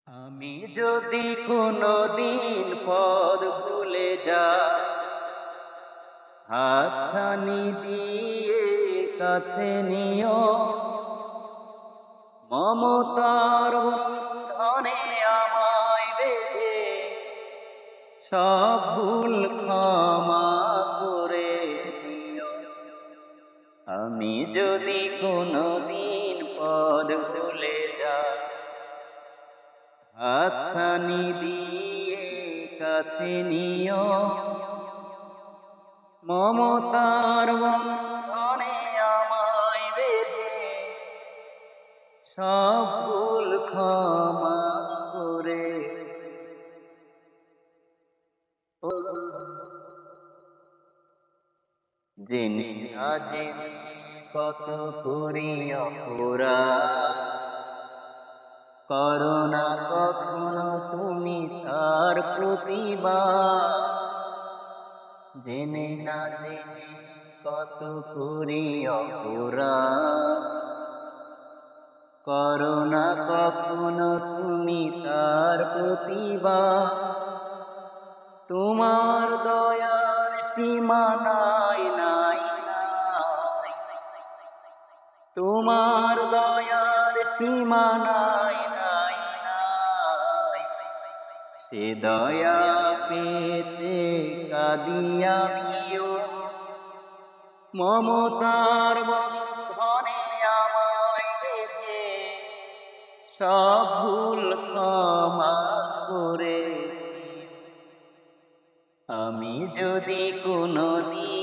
আমি যদি কোনদিন পদ ভুলে যাই, হাতছানি দিয়ে কাছে নিও, মমতার বন্ধনে আমায় বেঁধে সব ভুল ক্ষমা করে দিও। আমি যদি কোনদিন পদ ভুলে যাই, হাতছানি দিয়ে কাছে নিও, মমতার বন্ধনে আমায় বেঁধে সব ভুল ক্ষমা করে। জেনে না জেনে কত করি অপরাধ, করো না কখনো তুমি তার প্রতিবাদ। জেনে না জেনে কত করি অপরাধ, করো না কখনো তুমি তার প্রতিবাদ। তোমার দয়ার সীমা নাই নাই নাই, তোমার দয়ার সীমা নাই নাই নাই। সে দয়া পেতে কাঁদি আমিও, মমতার বন্ধনে আমায় বেঁধে সব ভুল ক্ষমা করে। আমি যদি কোনদিন